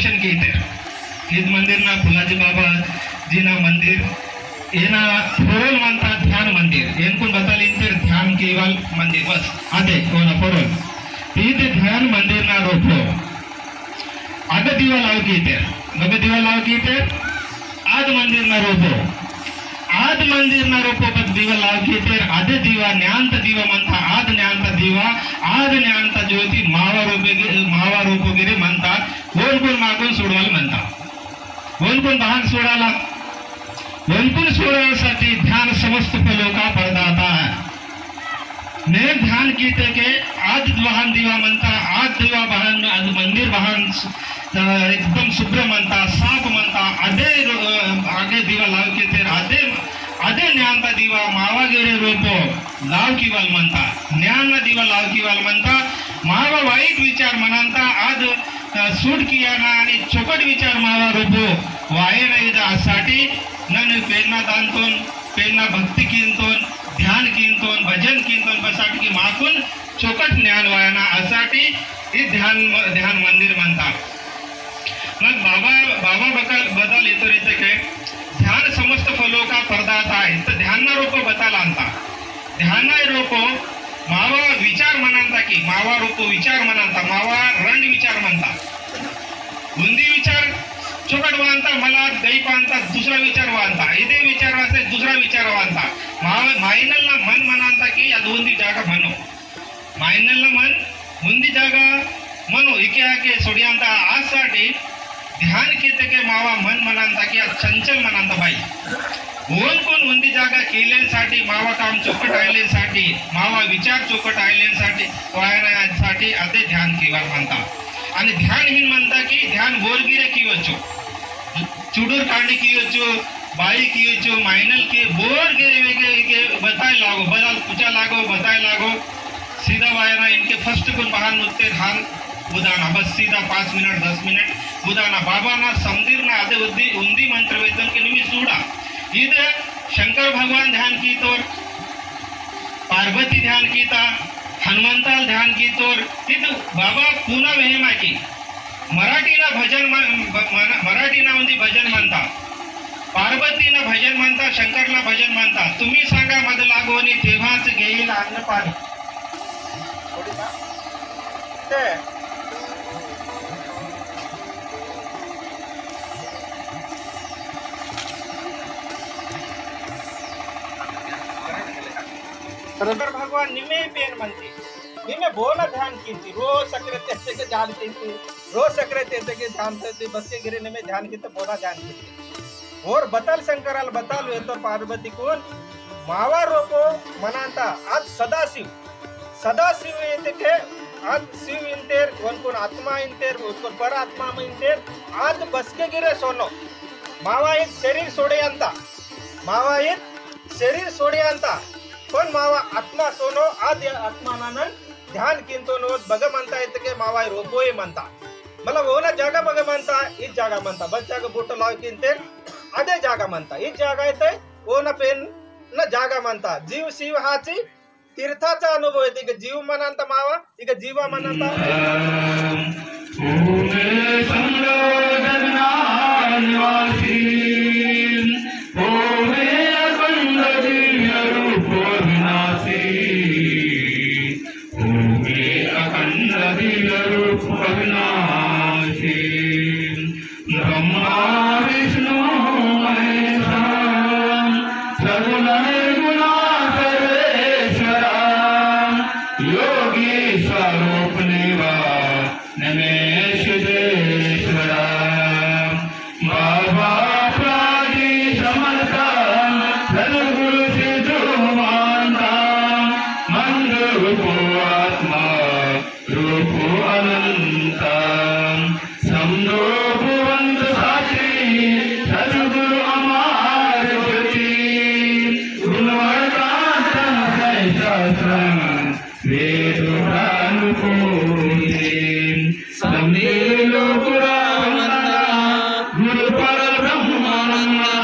दर्शन घेते हीच मंदिर ना फुलाजी बाबा जी ना मंदिर ಏನ ಪೊರೋಲ್ ಅಂತ ಧ್ಯಾನ ಮಂದಿರ್ ಏನ್ಕೊಂಡು ಬತಾಲಿಂತೆ ಧ್ಯಾನ ಕೇವಲ್ ಮಂದಿರ್ ಬಸ್ ಅದೇ ಕೋನ ಪೊರೋಲ್ ಇದು ಧ್ಯಾನ ಮಂದಿರ್ ನಾ ರೋಪೋ ಅದ ದಿವಾ ಲಾವ್ ಕೀತೆ ಗಬ ದಿವಾ ಲಾವ್ ಕೀತೆ ಆದ ಮಂದಿರ್ ನಾ ರೋಪೋ ಆದ ಮಂದಿರ್ ನಾ ರೋಪೋ ಬದ್ ದಿವಾ ಲಾವ್ ಕೀತೆ ಅದೇ ದಿವಾ ಜ್ಞಾನತ ದಿವಾ ಮಂತ ಆದ ಜ್ಞಾನತ ದಿವಾ ಆದ ಜ್ಞಾನತ ಜ್ಯೋತಿ ಮಾವ ರೂಪಗಿರಿ ಮಂತ ಓನ್ಕೊಂಡು ಮಾಕೊಂಡು ಸುಡವಲ್ ಮಂತ ಓನ್ಕೊಂಡು ಬಹಾನ್ ಸುಡಾಲ वनकुल सोडण्यासाठी ध्यान समस्त फलों का प्रदाता है मैं ध्यान कीते के आज वाहन दिवा म्हणता आज दिवा वाहन आज मंदिर वाहन एकदम शुभ्र म्हणता साफ म्हणता आगे दिवा लाव कीते आधे ज्ञानता दिवा मावा गेरे रोपो लाव किवाल म्हणता ज्ञान दिवा लाव किवाल म्हणता मावा वाईट विचार म्हणता आज सूट किया ना आणि चोकट विचार मावा रोपो वाये नाही साठी नन प्रेरणा दानतोन प्रेरणा भक्ती कीनतोन ध्यान कीनतोन भजन कीनतोन बसाठी की माकून चोकट ज्ञान वायाना असाठी हे ध्यान मंदिर म्हणतात मग बाबा बदल येतो रे काय ध्यान समस्त फलों का प्रदाता आहे तर ध्यान रोपो बताला आणता ध्यान रोपो मावा विचार म्हणता की मावा रोपो विचार म्हणता मावा रंड विचार म्हणता बुंदी विचार चोकट वाहता मला गई पाहता दुसरा विचार वाहता इथे विचार वाचते दुसरा विचार वाहता मायनल मन म्हणता की या दोन्ही जागा म्हणो मायनल मन मुंदी जागा म्हणो इके आके सोडियांता आजसाठी ध्यान केते के मावा मन म्हणता की चंचल म्हणता बाई कोण मुंदी जागा केलेसाठी मावा काम चोकट आयलेसाठी मावा विचार चोकट आयलेसाठी वायनासाठी असे ध्यान किंवा म्हणता आणि ध्यानहीन म्हणता की ध्यान बोरगिरे किवचो चुडूर कांडी किवचो बाई किवचो माइनल के बोर के बताए लागो बदल पूछा लागो बताए लागो सीधा वायना इनके फर्स्ट को बाहर नुकते ध्यान बुदाना बस सीधा 5 मिनट 10 मिनट बुदाना बाबा ना समदीर ना आधे उंदी मंत्र वेदन के निमी सूड़ा इधर शंकर भगवान ध्यान की तोर पार्वती ध्यान कीता हनुमंताल ध्यान की तोर इधर बाबा पुन्हा वेहमा की मराठीना म्हणजे भजन म्हणता पार्वतीना भजन म्हणता शंकरला भजन म्हणता तुम्ही सांगा मध लागोनी तेव्हाच घेईल अन्न पाणी शंकर भगवान निमे पेन म्हणते निमे बोला ध्यान कीती रोज सक्रिय के ध्यान कीती रोज सक्रिय के ध्यान से बसके गिरे निमे ध्यान कीते बोला ध्यान कीती और बतल शंकराल बतल वे तो पार्वती कोण मावा रोको मनाता आज सदाशिव येते के आज शिव इंतेर कोण आत्मा इंतेर उसको पर आत्मा में इंतेर आज बसके गिरे सोनो मावा एक शरीर सोडे अंता मावा एक शरीर सोडे अंता पण मावा आत्मा सोनो आद्य आत्मानानं ध्यान किंतो नो बघ म्हणता येते के मावा रोपोय म्हणता मला ओना जागा बघ म्हणता इस जागा म्हणता बस जागा बोट लाव किंते अदे जागा म्हणता इस जागा येते ओना पेन न जागा म्हणता जीव शिव हाची तीर्थाचा अनुभव येते की जीव म्हणता मावा इक जीवा म्हणता गुरु पर ब्रह्मानंद